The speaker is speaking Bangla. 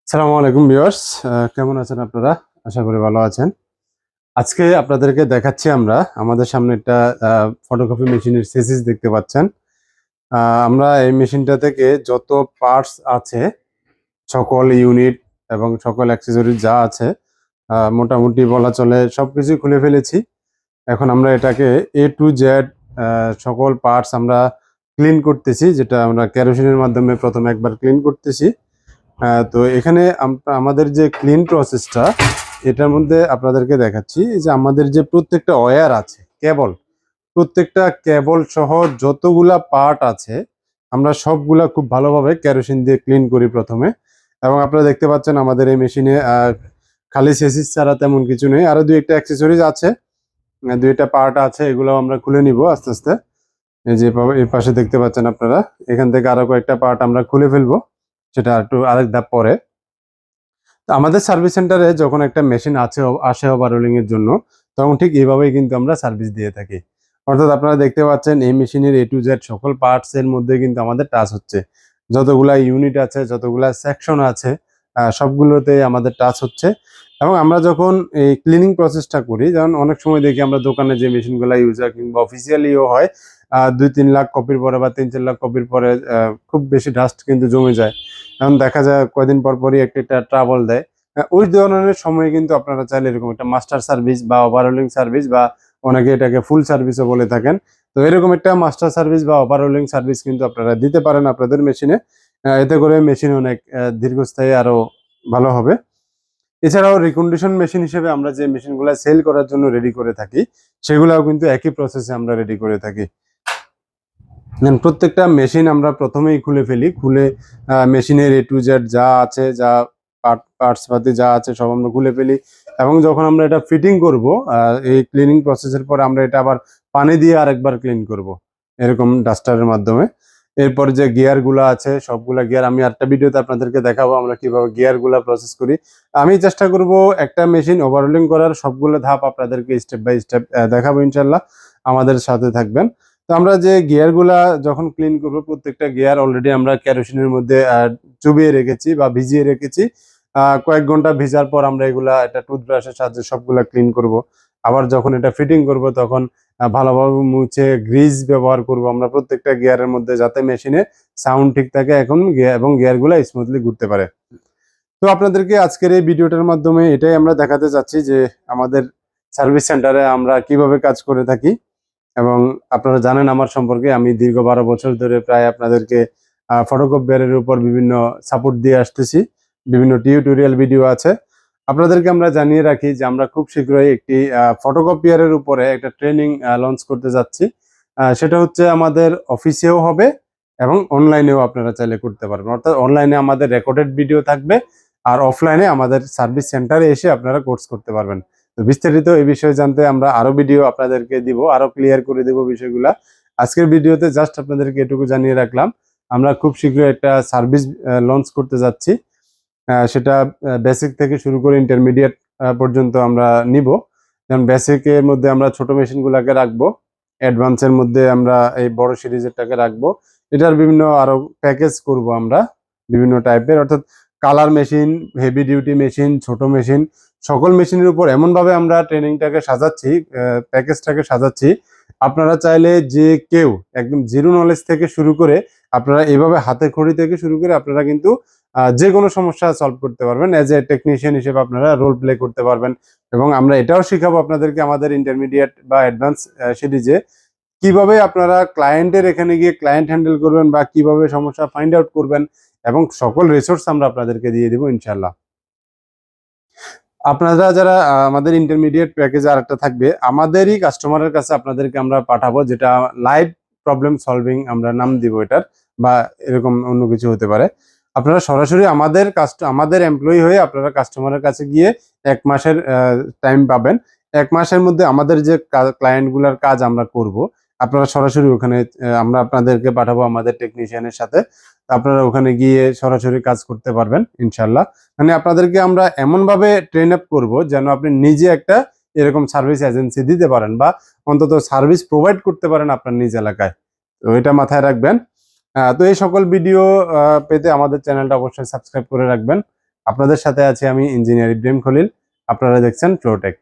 আসসালামু আলাইকুম ভিউয়ার্স, কেমন আছেন আপনারা? আশা করি ভালো আছেন। আজকে আপনাদেরকে দেখাচ্ছি আমরা আমাদের সামনে একটা ফটোকপি মেশিনের চেসিস দেখতে পাচ্ছেন। আমরা এই মেশিনটা থেকে যত পার্টস আছে, সকল ইউনিট এবং সকল অ্যাক্সেসরিজ যা আছে, মোটামুটি বলা চলে সবকিছুই খুলে ফেলেছি। এখন আমরা এটাকে এ টু জেড সকল পার্টস আমরা ক্লিন করতেছি, যেটা আমরা কেরোসিনের মাধ্যমে প্রথমে একবার ক্লিন করতেছি। তো এখানে আমাদের যে ক্লিন প্রসেসটা, এটার মধ্যে আপনাদেরকে দেখাচ্ছি যে আমাদের যে প্রত্যেকটা ওয়্যার আছে, কেবল প্রত্যেকটা কেবল সহ যতগুলা পার্ট আছে, আমরা সবগুলা খুব ভালোভাবে কেরোসিন দিয়ে ক্লিন করি প্রথমে। এবং আপনারা দেখতে পাচ্ছেন আমাদের এই মেশিনে খালি চেসিস ছাড়া তেমন কিছু নেই, আরো দুই একটা অ্যাক্সেসরিজ আছে, দুই একটা পার্ট আছে, এগুলো আমরা খুলে নিব আস্তে আস্তে। এই যে এই পাশে দেখতে পাচ্ছেন আপনারা, এখান থেকে আরো কয়েকটা পার্ট আমরা খুলে ফেলবো, সেটা একটু আরেক ধাপ পরে। তো আমাদের সার্ভিস সেন্টারে যখন একটা মেশিন আসে ওভারহোলিং এর জন্য, তখন ঠিক এইভাবেই কিন্তু আমরা সার্ভিস দিয়ে থাকি। অর্থাৎ আপনারা দেখতে পাচ্ছেন এই মেশিনের এ টু জেড সকল পার্টস এর মধ্যে কিন্তু আমাদের টাচ হচ্ছে। যতগুলা ইউনিট আছে, যতগুলা সেকশন আছে, সবগুলোতে আমাদের টাচ হচ্ছে। এবং আমরা যখন এই ক্লিনিং প্রসেসটা করি, যেমন অনেক সময় দেখি আমরা দোকানে যে মেশিনগুলো ইউজ হয় কিংবা অফিসিয়ালিও হয়, 2-3 লাখ কপির পরে বা 3-4 লাখ কপির পরে খুব বেশি ডাস্ট কিন্তু জমে যায়। এখন দেখা যায় কয়দিন পর পরই একটা ট্রাবল দেয়। ওই ধরনের সময় কিন্তু আপনারা চাইলে এরকম একটা মাস্টার সার্ভিস বা ওভারহোলিং সার্ভিস, বা অনেকে এটাকে ফুল সার্ভিসও বলে থাকেন, তো এরকম একটা মাস্টার সার্ভিস বা ওভারহোলিং সার্ভিস কিন্তু আপনারা দিতে পারেন আপনাদের মেশিনে। এতে করে মেশিন অনেক দীর্ঘস্থায়ী আরো ভালো হবে। এছাড়াও রিকন্ডিশন মেশিন হিসেবে আমরা যে মেশিনগুলো সেল করার জন্য রেডি করে থাকি, সেগুলাও কিন্তু একই প্রসেসে আমরা রেডি করে থাকি। প্রত্যেকটা মেশিন আমরা প্রথমেই খুলে ফেলি, খুলে মেশিনের এ টু জেড যা আছে, যা পার্টস পাতি যা আছে সব আমরা খুলে ফেলি। এবং যখন আমরা এটা ফিটিং করব, এই ক্লিনিং প্রসেসের পরে আমরা এটা আবার পানি দিয়ে আরেকবার ক্লিন করব, এরকম ডাস্টারের মাধ্যমে। এরপর যে গিয়ার গুলা আছে, সবগুলা গিয়ার আমি আরেকটা ভিডিওতে আপনাদেরকে দেখাবো আমরা কিভাবে গিয়ার গুলা প্রসেস করি। আমি চেষ্টা করব একটা মেশিন ওভারহোলিং করার সবগুলো ধাপ আপনাদেরকে স্টেপ বাই স্টেপ দেখাবো ইনশাল্লাহ। আমাদের সাথে থাকবেন। তো আমরা যে গিয়ার গুলা যখন ক্লিন করবো, প্রত্যেকটা গিয়ার অলরেডি আমরা কেরোসিনের মধ্যে চুবিয়ে রেখেছি বা ভিজিয়ে রেখেছি। কয়েক ঘন্টা ভিজার পর আমরা এগুলা একটা টুথব্রাশের সাহায্যে সবগুলা ক্লিন করব। আবার যখন এটা ফিটিং করব, তখন ভালোভাবে মুছে গ্রিজ ব্যবহার করব আমরা প্রত্যেকটা গিয়ারের মধ্যে, যাতে মেশিনে সাউন্ড ঠিক থাকে এখন এবং গিয়ার গুলা স্মুথলি ঘুরতে পারে। তো আপনাদেরকে আজকের এই ভিডিওটার মাধ্যমে এটাই আমরা দেখাতে চাচ্ছি যে আমাদের সার্ভিস সেন্টারে আমরা কিভাবে কাজ করে থাকি। এবং আপনারা জানেন আমার সম্পর্কে, আমি দীর্ঘ 12 বছর ধরে প্রায় আপনাদেরকে ফটোকপিয়ারের উপর বিভিন্ন সাপোর্ট দিয়ে আসতেছি। বিভিন্ন টিউটোরিয়াল ভিডিও আছে। আপনাদেরকে আমরা জানিয়ে রাখি যে আমরা খুব শীঘ্রই একটি ফটোকপিয়ারের উপরে একটা ট্রেনিং লঞ্চ করতে যাচ্ছি। সেটা হচ্ছে আমাদের অফিসেও হবে এবং অনলাইনেও আপনারা চাইলে করতে পারবেন। অর্থাৎ অনলাইনে আমাদের রেকর্ডেড ভিডিও থাকবে, আর অফলাইনে আমাদের সার্ভিস সেন্টারে এসে আপনারা কোর্স করতে পারবেন। তো বিস্তারিত এই বিষয়ে জানতে আমরা আরো ভিডিও আপনাদেরকে দিব, আরো ক্লিয়ার করে দেব বিষয়গুলা। আজকের ভিডিওতে জাস্ট আপনাদেরকে এটুকু জানিয়ে রাখলাম, আমরা খুব শীঘ্রই একটা সার্ভিস লঞ্চ করতে যাচ্ছি। সেটা বেসিক থেকে শুরু করে ইন্টারমিডিয়েট পর্যন্ত আমরা নিব। যেমন বেসিকের মধ্যে আমরা ছোট মেশিনগুলোকে রাখবো, অ্যাডভান্সের মধ্যে আমরা এই বড় সিরিজেরটাকে রাখবো। এটার বিভিন্ন আরো প্যাকেজ করব আমরা বিভিন্ন টাইপের, অর্থাৎ colour machine, heavy duty machine, ছোট মেশিন, সকল মেশিনের উপর এমনভাবে আমরা ট্রেনিংটাকে সাজাচ্ছি, প্যাকেজটাকে সাজাচ্ছি। আপনারা চাইলে যে কেউ একদম জিরো নলেজ থেকে শুরু করে, আপনারা এভাবে হাতে খড়ি থেকে শুরু করে আপনারা কিন্তু যে কোনো সমস্যা সলভ করতে পারবেন। এজ এ টেকনিশিয়ান হিসেবে আপনারা রোল প্লে করতে পারবেন। এবং আমরা এটাও শিখাবো আপনাদেরকে আমাদের ইন্টারমিডিয়েট বা অ্যাডভান্স সিরিজে, কিভাবে আপনারা ক্লায়েন্টের এখানে গিয়ে ক্লায়েন্ট হ্যান্ডেল করবেন বা কিভাবে সমস্যা ফাইন্ড আউট করবেন, এবং সকল রিসোর্স আমরা আপনাদেরকে দিয়ে দিব ইনশাল্লাহ। আপনারা যারা আমাদের ইন্টারমিডিয়েট প্যাকেজে আরেকটা থাকবে, আমাদেরই কাস্টমারের কাছে আপনাদেরকে আমরা পাঠাবো, যেটা লাইভ প্রবলেম সলভিং আমরা নাম দিব এটার, বা এরকম অন্য কিছু হতে পারে। আপনারা সরাসরি আমাদের এমপ্লয়ি হয়ে আপনারা কাস্টমারের কাছে গিয়ে 1 মাসের টাইম পাবেন। 1 মাসের মধ্যে আমাদের যে ক্লায়েন্টগুলোর কাজ আমরা করব, আপনারা সরাসরি ওখানে আমরা আপনাদেরকে পাঠাবো আমাদের টেকনিশিয়ানের সাথে। আপনারা ওখানে গিয়ে সরাসরি কাজ করতে পারবেন ইনশাল্লাহ। মানে আপনাদেরকে আমরা এমন ভাবে ট্রেন আপ করবো যেন আপনি নিজে একটা এরকম সার্ভিস এজেন্সি দিতে পারেন, বা অন্তত সার্ভিস প্রোভাইড করতে পারেন আপনার নিজ এলাকায়। তো এটা মাথায় রাখবেন। তো এই সকল ভিডিও পেতে আমাদের চ্যানেলটা অবশ্যই সাবস্ক্রাইব করে রাখবেন। আপনাদের সাথে আছি আমি ইঞ্জিনিয়ার ইব্রাহিম খলিল। আপনারা দেখছেন ফ্লোটেক।